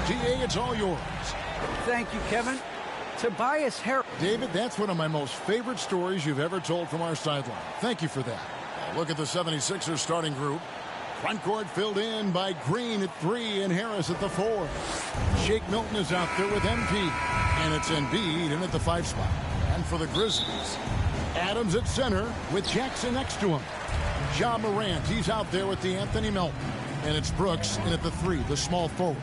DA, it's all yours. Thank you, Kevin. Tobias Harris. David, that's one of my most favorite stories you've ever told from our sideline. Thank you for that. Now look at the 76ers starting group. Front court filled in by Green at 3 and Harris at the 4. Shake Milton is out there with MP. And it's Embiid in at the 5 spot. And for the Grizzlies, Adams at center with Jackson next to him. Ja Morant, he's out there with the Anthony Melton. And it's Brooks in at the 3, the small forward.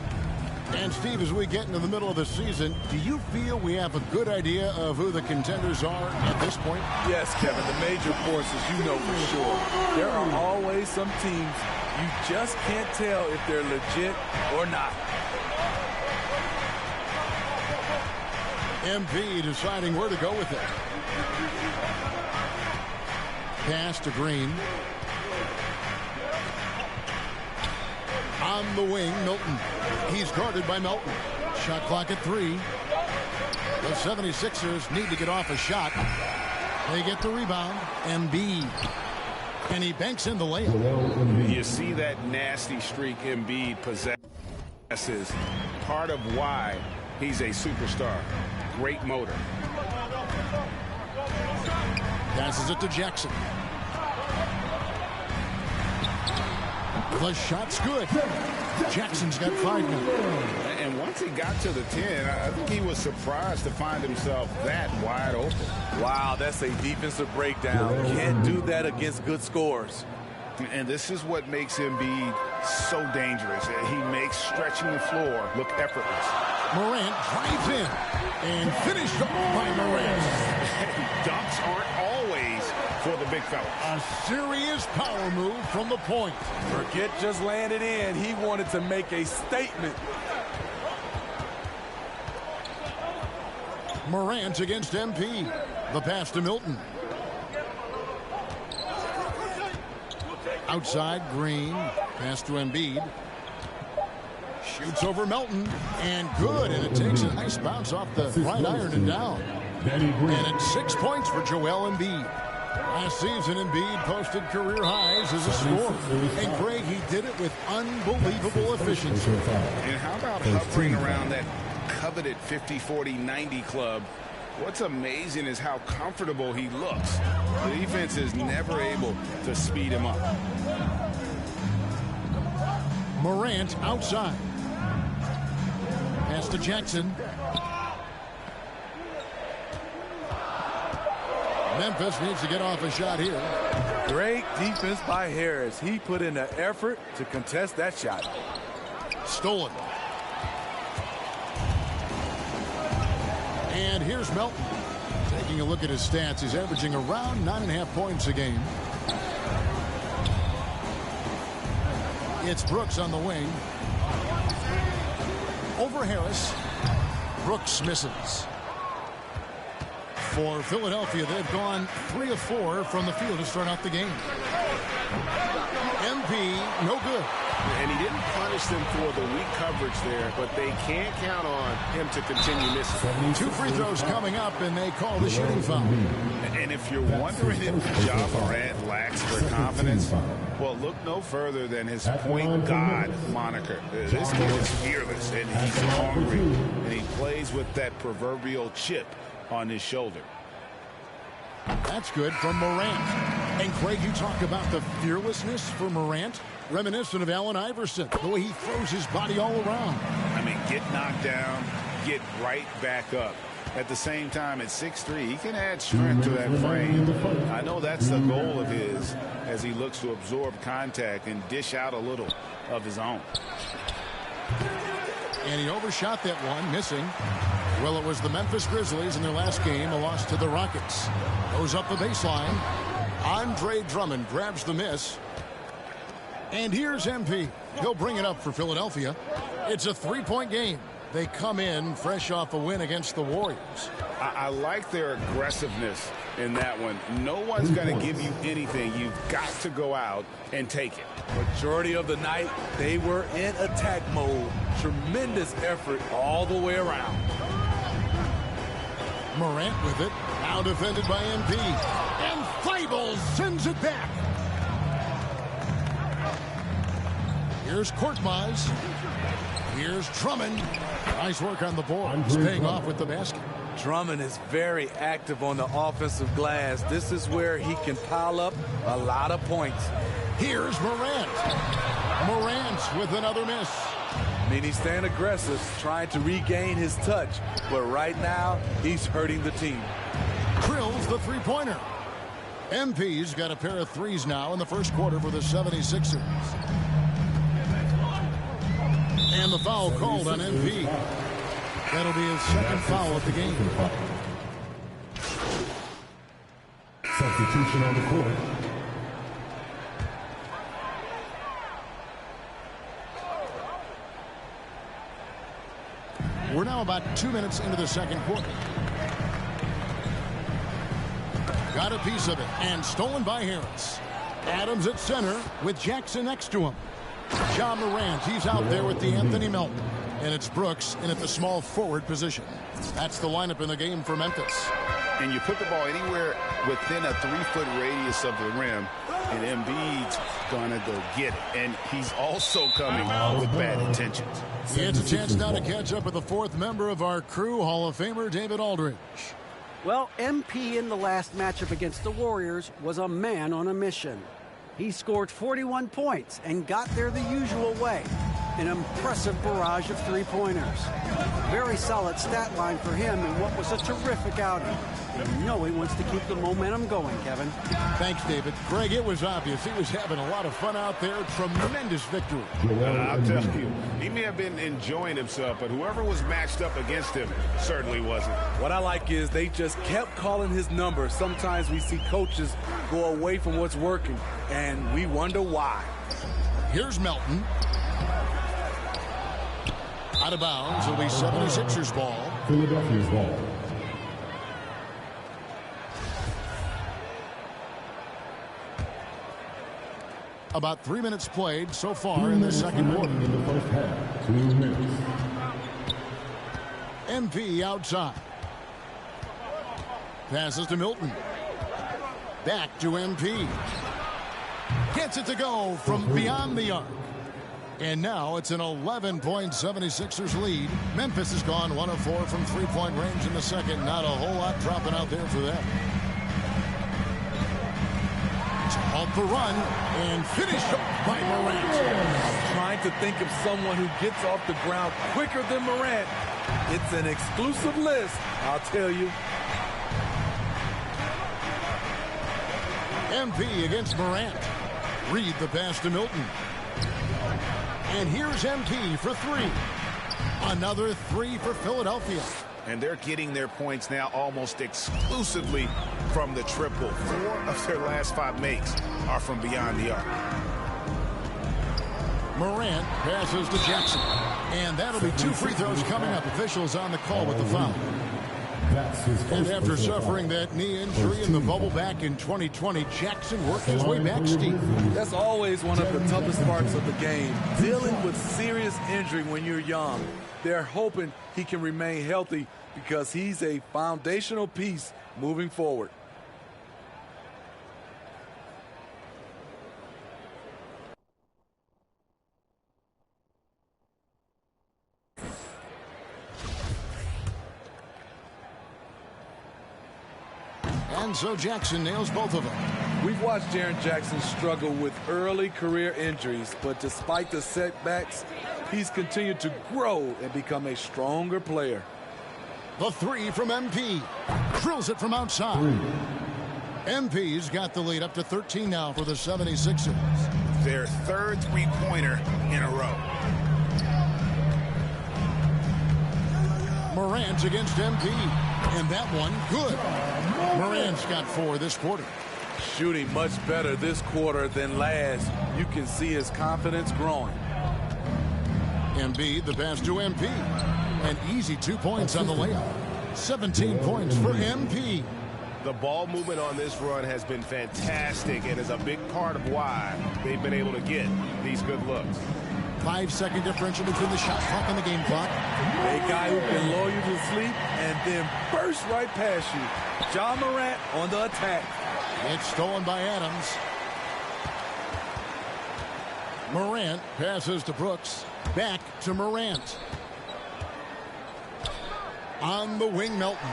And Steve, as we get into the middle of the season, do you feel we have a good idea of who the contenders are at this point? Yes, Kevin, the major forces you know for sure. There are always some teams you just can't tell if they're legit or not. MP deciding where to go with it. Pass to Green. On the wing, Milton. He's guarded by Melton. Shot clock at 3. The 76ers need to get off a shot. They get the rebound. Embiid. And he banks in the layup. You see that nasty streak Embiid possesses. Part of why he's a superstar. Great motor. Passes it to Jackson. The shot's good. Jackson's got 5 now. And once he got to the 10, I think he was surprised to find himself that wide open. Wow, that's a defensive breakdown. Can't do that against good scores. And this is what makes Embiid so dangerous. He makes stretching the floor look effortless. Morant drives in and finished off by Morant. Dunks aren't always for the big fella. A serious power move from the point. Forget just laying it in. He wanted to make a statement. Morant against MP. The pass to Milton. Outside, Green. Pass to Embiid. Shoots over Melton. And good. And it takes a nice bounce off the right iron and down. And it's 6 points for Joel Embiid. Last season, Embiid posted career highs as a scorer. And Greg, he did it with unbelievable efficiency. And how about hovering around that coveted 50-40-90 club? What's amazing is how comfortable he looks. The defense is never able to speed him up. Morant outside. Pass to Jackson. Memphis needs to get off a shot here. Great defense by Harris. He put in an effort to contest that shot. Stolen. And here's Melton. Taking a look at his stats, he's averaging around 9.5 points a game. It's Brooks on the wing. Over Harris. Brooks misses. For Philadelphia, they've gone 3 of 4 from the field to start out the game. MP, no good. And he didn't punish them for the weak coverage there, but they can't count on him to continue missing. 2 free throws coming up, and they call the shooting foul. And if you're wondering if Ja Morant lacks for confidence, well, look no further than his point guard moniker. This kid is fearless, and he's hungry, and he plays with that proverbial chip on his shoulder. That's good from Morant. And Craig, you talk about the fearlessness for Morant, reminiscent of Allen Iverson, the way he throws his body all around. I mean, get knocked down, get right back up. At the same time, at 6'3", he can add strength to that frame. I know that's the goal of his as he looks to absorb contact and dish out a little of his own. And he overshot that one, missing. Well, it was the Memphis Grizzlies in their last game, a loss to the Rockets. Goes up the baseline. Andre Drummond grabs the miss. And here's MP. He'll bring it up for Philadelphia. It's a 3-point game. They come in fresh off a win against the Warriors. I like their aggressiveness in that one. No one's going to give you anything. You've got to go out and take it. Majority of the night, they were in attack mode. Tremendous effort all the way around. Morant with it. Now defended by MP. And Thibault sends it back. Here's Korkmaz. Here's Drummond. Nice work on the boards, paying off with the basket. Drummond is very active on the offensive glass. This is where he can pile up a lot of points. Here's Morant. Morant with another miss. I mean, he's staying aggressive, trying to regain his touch. But right now, he's hurting the team. Drills the three-pointer. MP's got a pair of threes now in the first quarter for the 76ers. And the foul called on MP. That'll be his second foul of the game. Substitution on the court. We're now about 2 minutes into the second quarter. Got a piece of it and stolen by Harris. Adams at center with Jackson next to him. Ja Morant, he's out there with DeAnthony Melton. And it's Brooks in at the small forward position. That's the lineup in the game for Memphis. And you put the ball anywhere within a 3-foot radius of the rim, and Embiid's gonna go get it. And he's also coming with bad intentions. He has a chance now to catch up with the fourth member of our crew, Hall of Famer David Aldridge. Well, MP in the last matchup against the Warriors was a man on a mission. He scored 41 points and got there the usual way. An impressive barrage of three-pointers. Very solid stat line for him in what was a terrific outing. And you know he wants to keep the momentum going, Kevin. Thanks, David. Greg, it was obvious. He was having a lot of fun out there. Tremendous victory. I'll tell you, he may have been enjoying himself, but whoever was matched up against him certainly wasn't. What I like is they just kept calling his number. Sometimes we see coaches go away from what's working, and we wonder why. Here's Melton. Out of bounds. It'll be 76ers ball. Philadelphia's ball. About 3 minutes played so far in the second quarter. In the first half, 2 minutes. MP outside. Passes to Milton. Back to MP. Gets it to go from beyond the arc. And now it's an 11-point 76ers lead. Memphis has gone 1 of 4 from three-point range in the second. Not a whole lot dropping out there for them. To halt the run and finish up by Morant. I'm trying to think of someone who gets off the ground quicker than Morant. It's an exclusive list, I'll tell you. MP against Morant. Reed the pass to Milton. And here's MP for three. Another three for Philadelphia. And they're getting their points now almost exclusively from the triple. 4 of their last 5 makes are from beyond the arc. Morant passes to Jackson. And that'll be 2 free throws coming up. Officials on the call with the foul. And after suffering that knee injury in the bubble back in 2020, Jackson worked his way back steep. That's always one of the toughest parts of the game, dealing with serious injury when you're young. They're hoping he can remain healthy because he's a foundational piece moving forward. And so Jackson nails both of them. We've watched Jaren Jackson struggle with early career injuries, but despite the setbacks, he's continued to grow and become a stronger player. The three from MP. Drills it from outside. MP's got the lead up to 13 now for the 76ers. Their third three-pointer in a row. Morant against MP. And that one, good. Morant's got 4 this quarter. Shooting much better this quarter than last. You can see his confidence growing. Embiid, the pass to MP. An easy 2 points on the layup. 17 points for MP. The ball movement on this run has been fantastic and is a big part of why they've been able to get these good looks. 5-second differential between the shot clock and the game clock. A guy who can lull you to sleep and then burst right past you. Ja Morant on the attack. It's stolen by Adams. Morant passes to Brooks. Back to Morant. On the wing, Melton.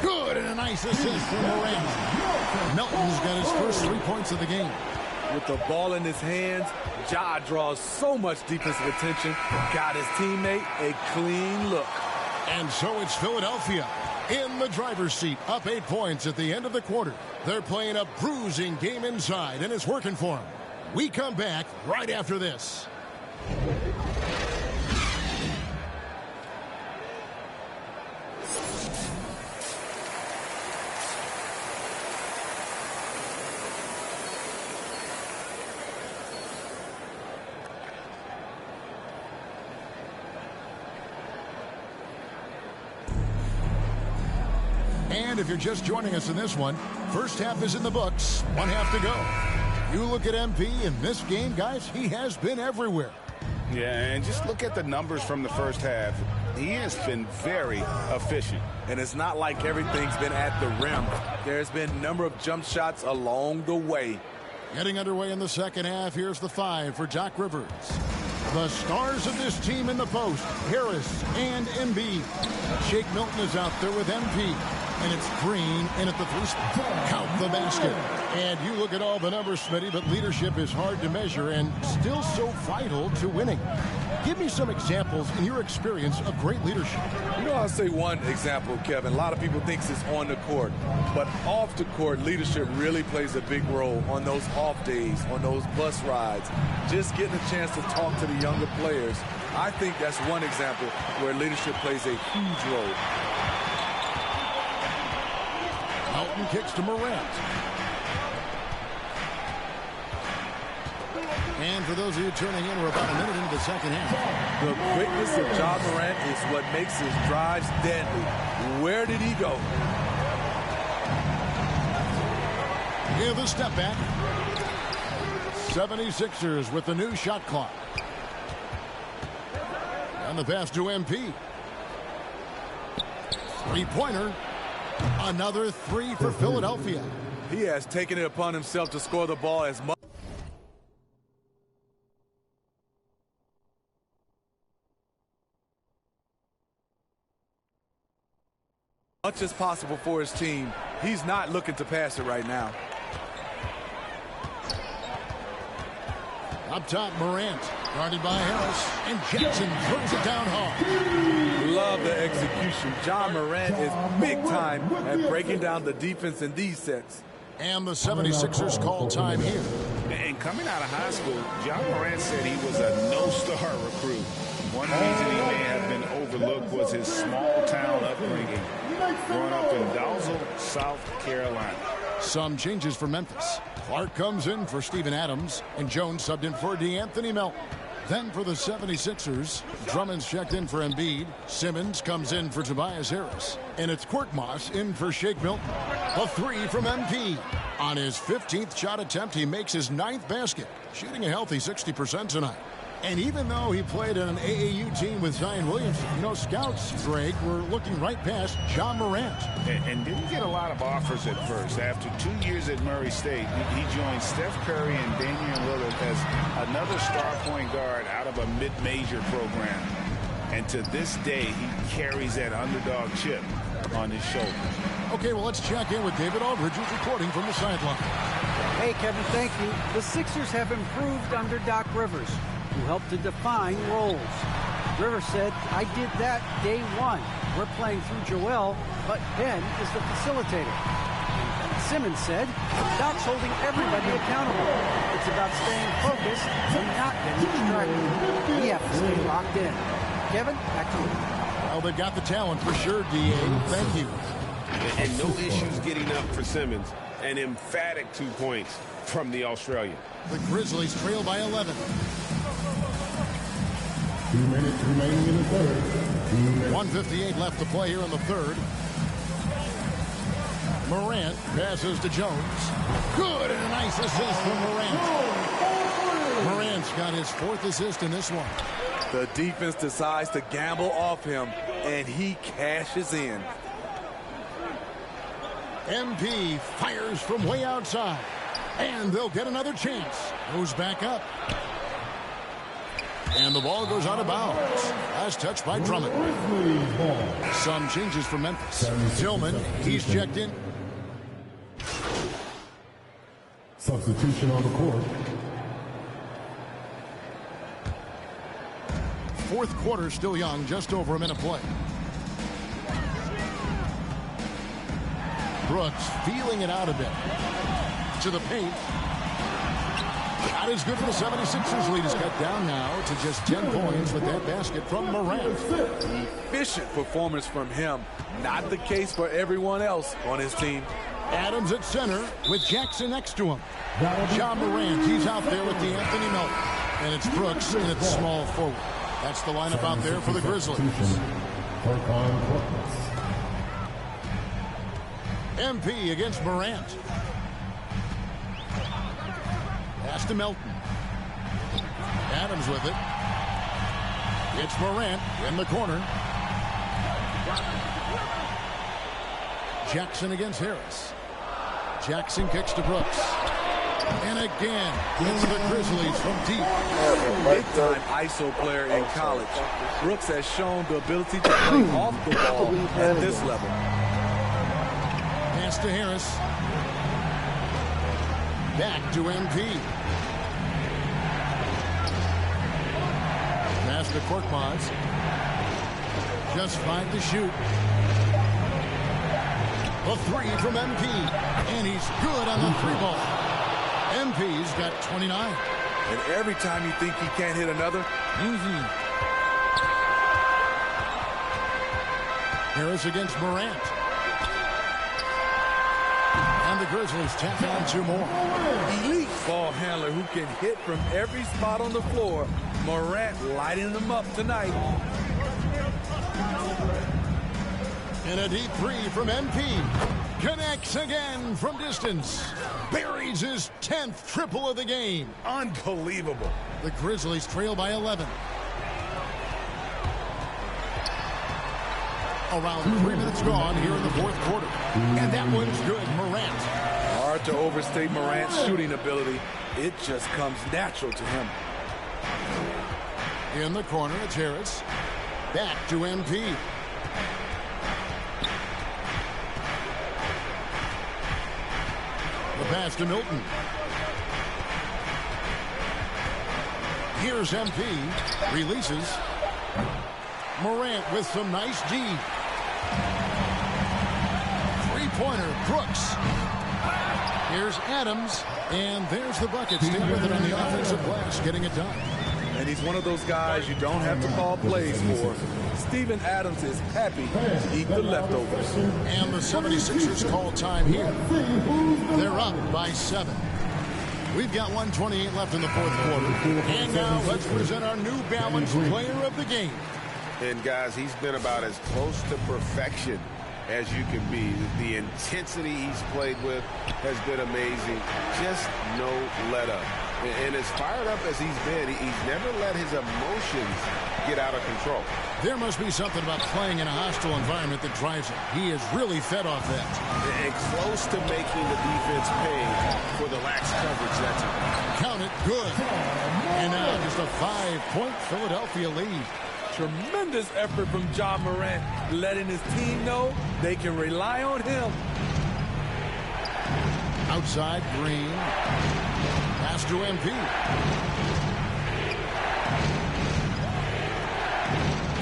Good, and a nice assist from Morant. Melton's got his first 3 points of the game. With the ball in his hands, Ja draws so much defensive attention. Got his teammate a clean look. And so it's Philadelphia in the driver's seat, up 8 points at the end of the quarter. They're playing a bruising game inside, and it's working for them. We come back right after this. And if you're just joining us in this one, first half is in the books, 1 half to go. You look at MP in this game, guys, he has been everywhere. Yeah, and just look at the numbers from the first half. He has been very efficient. And it's not like everything's been at the rim. There's been a number of jump shots along the way. Getting underway in the second half, here's the 5 for Doc Rivers. The stars of this team in the post, Harris and Embiid. Shake Milton is out there with MP. And it's Green in at the 3 spot. Count the basket. And you look at all the numbers, Smitty, but leadership is hard to measure and still so vital to winning. Give me some examples in your experience of great leadership. You know, I'll say one example, Kevin. A lot of people think it's on the court. But off the court, leadership really plays a big role on those off days, on those bus rides. Just getting a chance to talk to the younger players. I think that's one example where leadership plays a huge role. Melton kicks to Morant. And for those of you turning in, we're about a minute into the second half. The quickness of Ja Morant is what makes his drives deadly. Where did he go? Give a step back. 76ers with the new shot clock. And the pass to MP. Three-pointer. Another 3 for Philadelphia. He has taken it upon himself to score the ball as much as possible for his team. He's not looking to pass it right now. Up top, Morant, guarded by Harris, and Jackson throws it down hard. Love the execution. Ja Morant is big time at breaking down the defense in these sets. And the 76ers call time here. And coming out of high school, Ja Morant said he was a no-star recruit. One reason he may have been overlooked was his small-town upbringing, growing up in Dalzell, South Carolina. Some changes for Memphis. Clark comes in for Steven Adams, and Jones subbed in for DeAnthony Melton. Then for the 76ers, Drummond's checked in for Embiid. Simmons comes in for Tobias Harris. And it's Korkmaz in for Shake Milton. A 3 from MP. On his 15th shot attempt, he makes his 9th basket, shooting a healthy 60% tonight. And even though he played on an AAU team with Zion Williamson, you know, scouts, Greg, were looking right past Ja Morant. And didn't get a lot of offers at first. After 2 years at Murray State, he joined Steph Curry and Damian Lillard as another star point guard out of a mid-major program. And to this day, he carries that underdog chip on his shoulder. Okay, well, let's check in with David Aldridge, who's reporting from the sideline. Hey, Kevin, thank you. The Sixers have improved under Doc Rivers, who helped to define roles. Rivers said, I did that day one. We're playing through Joel, but Ben is the facilitator. Simmons said, Doc's holding everybody accountable. It's about staying focused and not getting distracted. We have to stay locked in. Kevin, back to you. Well, they've got the talent for sure, D.A. Thank you. And no issues getting up for Simmons. An emphatic 2 points from the Australian. The Grizzlies trail by 11. 2 minutes remaining in the third. 1:58 left to play here in the third. Morant passes to Jones. Good, and a nice assist from Morant. Morant's got his 4th assist in this one. The defense decides to gamble off him, and he cashes in. MP fires from way outside. And they'll get another chance. Goes back up. And the ball goes out of bounds. Last touch by Drummond. Some changes for Memphis. Tillman, he's checked in. Substitution on the court. Fourth quarter still young, just over a minute play. Brooks feeling it out a bit. To the paint. That is good for the 76ers. Lead is cut down now to just 10 points with that basket from Morant. Efficient performance from him. Not the case for everyone else on his team. Adams at center with Jackson next to him. Ja Morant, he's out there with the Anthony Melton. And it's Brooks and it's small forward. That's the lineup out there for the Grizzlies. MP against Morant. Pass to Melton. Adams with it. It's Morant in the corner. Jackson against Harris. Jackson kicks to Brooks. And again, it's the Grizzlies from deep. Big-time ISO player in college. Brooks has shown the ability to play off the ball at this level. Pass to Harris. Back to MP. Pass to Korkmaz. Just 5 to shoot. A 3 from MP. And he's good on the 3-ball. MP's got 29. And every time you think he can't hit another, Harris against Morant. And the Grizzlies tack on 2 more. elite ball handler who can hit from every spot on the floor. Morant lighting them up tonight. And a deep 3 from MP. Connects again from distance. Buries his 10th triple of the game. Unbelievable. The Grizzlies trail by 11. Around 3 minutes gone here in the fourth quarter. And that one's good. Morant. Hard to overstate Morant's shooting ability. It just comes natural to him. In the corner, it's Harris. Back to MP. The pass to Milton. Here's MP. Releases. Morant with some nice D. Three-pointer, Brooks. Here's Adams. And there's the bucket. Staying with it on the offensive glass, getting it done. And he's one of those guys you don't have to call plays for. Steven Adams is happy to eat the leftovers. And the 76ers call time here. They're up by 7. We've got 1:28 left in the fourth quarter. And now let's present our New Balance player of the game. And guys, he's been about as close to perfection as you can be. The intensity he's played with has been amazing. Just no let up. And as fired up as he's been, he's never let his emotions get out of control. There must be something about playing in a hostile environment that drives him. He is really fed off that. And close to making the defense pay for the lax coverage that time. Count it, good. And now just a 5-point Philadelphia lead. Tremendous effort from Ja Morant, letting his team know they can rely on him. Outside, Green. Pass to MP.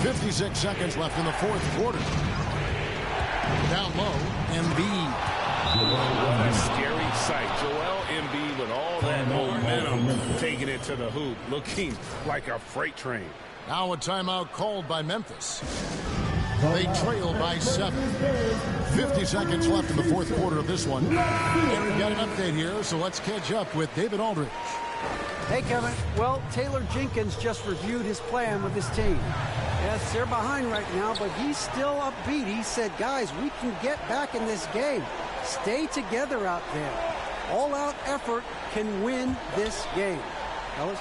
56 seconds left in the fourth quarter. Down low, Embiid. What a scary sight. Joel Embiid with all that momentum taking it to the hoop, looking like a freight train. Now a timeout called by Memphis. They trail by 7. 50 seconds left in the fourth quarter of this one. And we've got an update here, so let's catch up with David Aldridge. Hey, Kevin. Well, Taylor Jenkins just reviewed his plan with his team. Yes, they're behind right now, but he's still upbeat. He said, guys, we can get back in this game. Stay together out there. All-out effort can win this game. Fellas?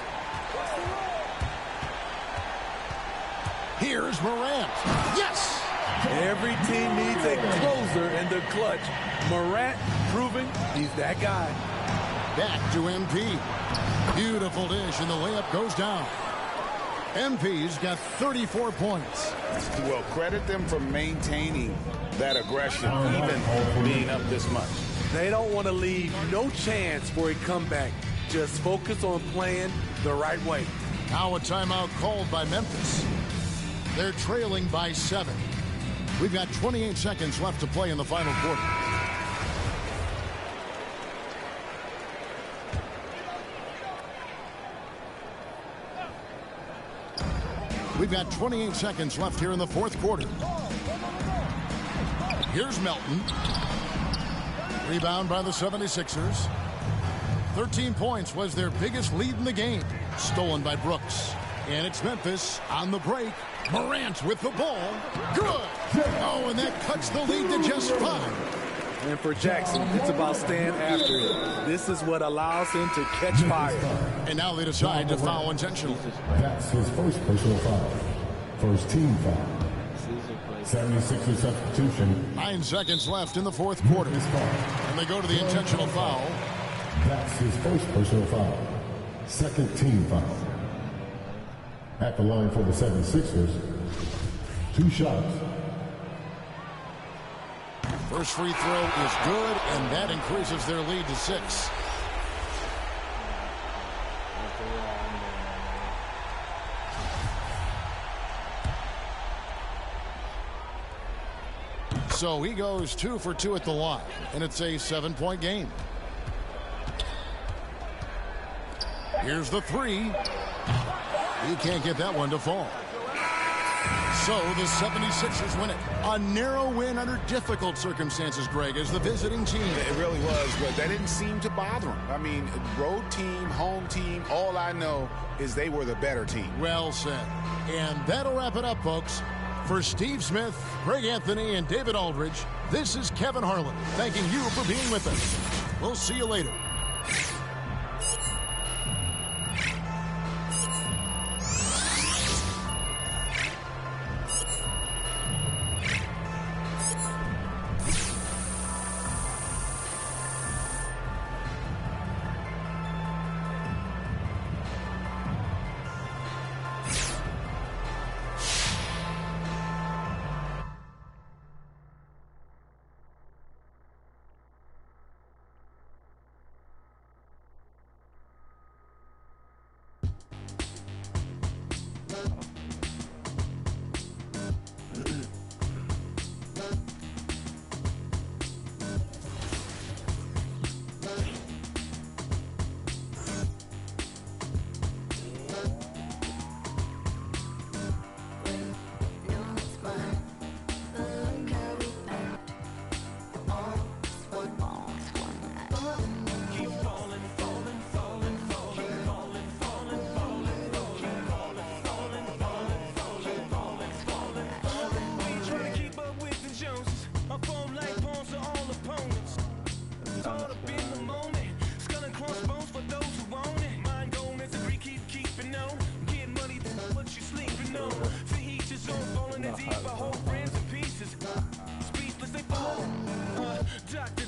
Here's Morant. Yes! Every team needs a closer in the clutch. Morant proving he's that guy. back to MP. Beautiful dish, and the layup goes down. MP's got 34 points. Well, credit them for maintaining that aggression, even being up this much. They don't want to leave no chance for a comeback. Just focus on playing the right way. Now a timeout called by Memphis. They're trailing by 7. We've got 28 seconds left to play in the final quarter. We've got 28 seconds left here in the fourth quarter. Here's Melton. Rebound by the 76ers. 13 points was their biggest lead in the game. Stolen by Brooks. And it's Memphis on the break. Morant with the ball. Good. Oh, and that cuts the lead to just 5. And for Jackson, it's about staying after it. This is what allows him to catch fire. And now they decide to foul intentionally. That's his first personal foul. First team foul. 76er substitution. 9 seconds left in the fourth quarter. And they go to the intentional foul. That's his first personal foul. Second team foul. At the line for the 76ers. 2 shots. First free throw is good, and that increases their lead to 6. So he goes 2 for 2 at the line, and it's a 7-point game. Here's the 3. He can't get that one to fall. So the 76ers win it. A narrow win under difficult circumstances, Greg, as the visiting team. It really was, but that didn't seem to bother them. I mean, road team, home team, all I know is they were the better team. Well said. And that'll wrap it up, folks. For Steve Smith, Greg Anthony, and David Aldridge, this is Kevin Harlan, thanking you for being with us. We'll see you later.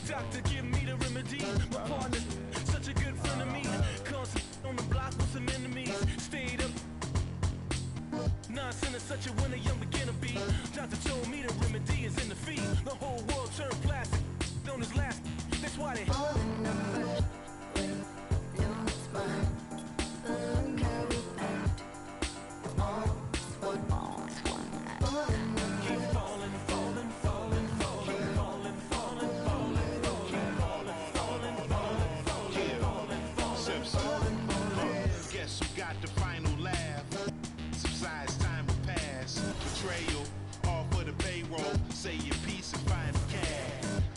Doctor, give me the remedy. My partner's such a good friend of me. Constant on the block with some enemies. Stayed up. Nonsense is such a winner, young beginner be. Doctor told me the remedy is in the feet. The whole world turned plastic. On his last. That's why they.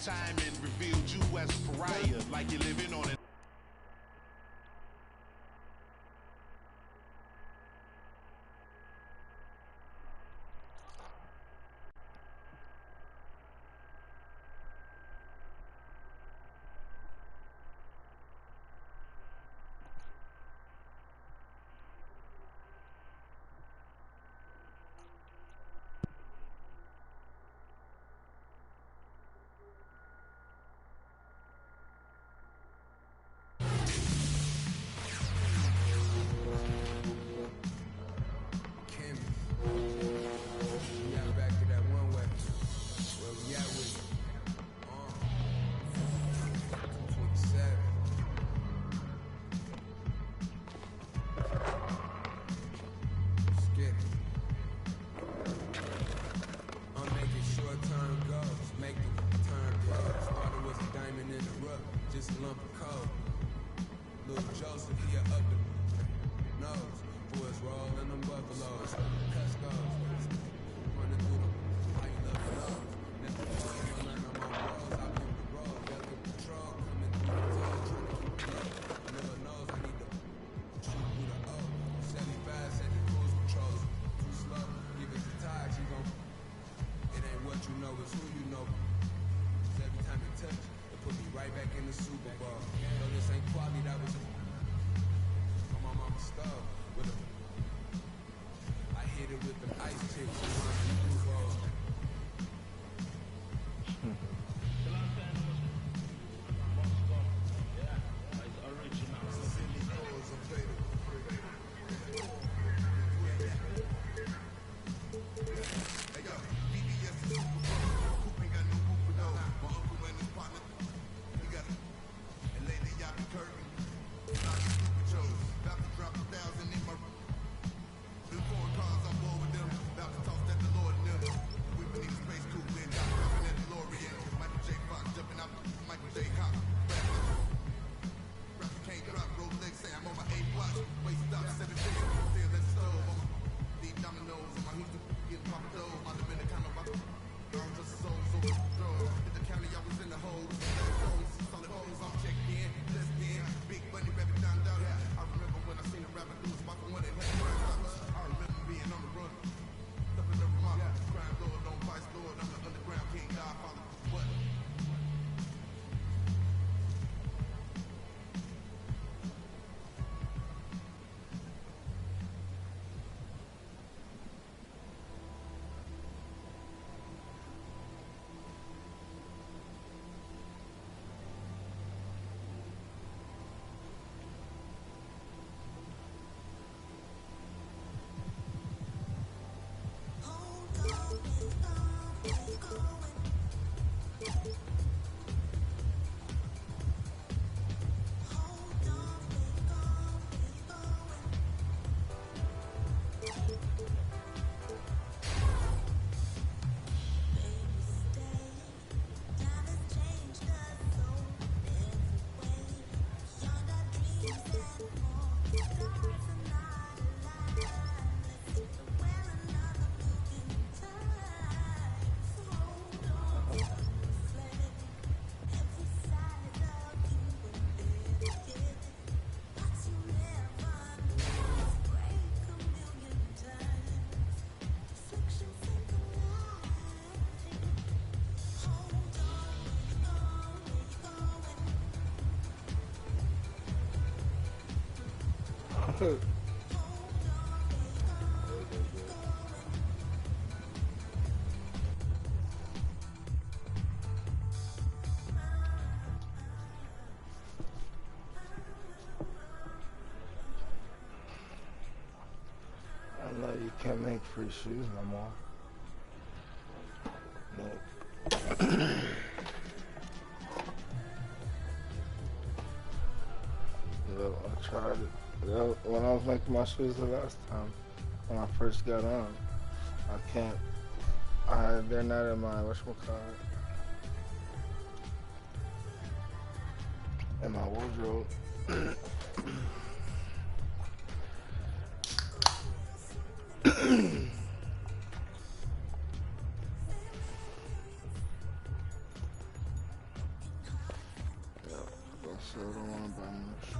Time and revealed you as a pariah, like you're living on an I know you can't make free shoes no more. Nope. Yeah, I tried it. Yeah, when I was making my shoes the last time, when I first got on, I can't. They're not in my whatchamacallit, in my wardrobe. So I don't want to buy more shoes.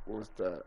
What's that?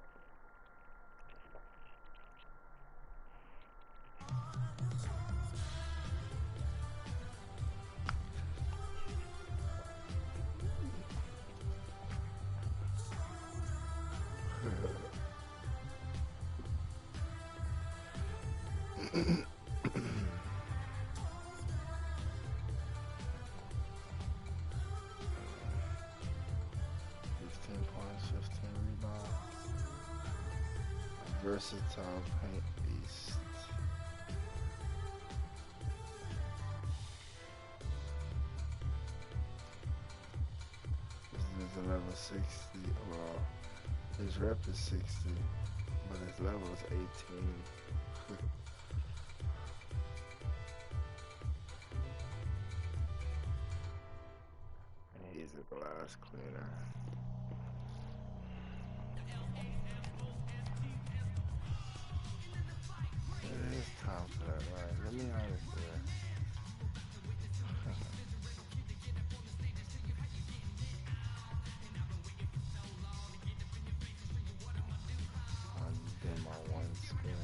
Versatile paint beast. This is a level 60. Well, his rep is 60, but his level is 18. And he's a glass cleaner. It's time for that, right? Let me out of here. I'm my one skin.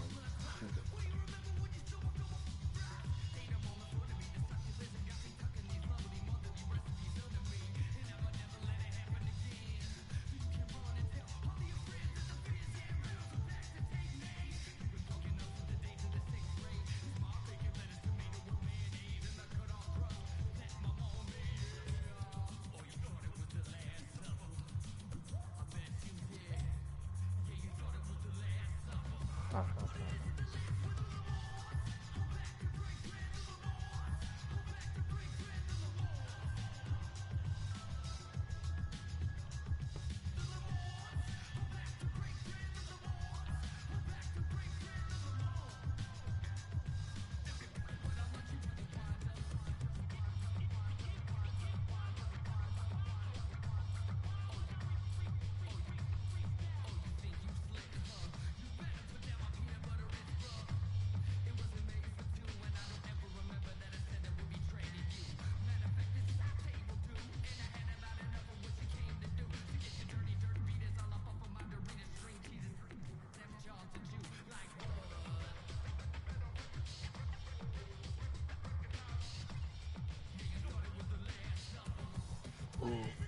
Ooh.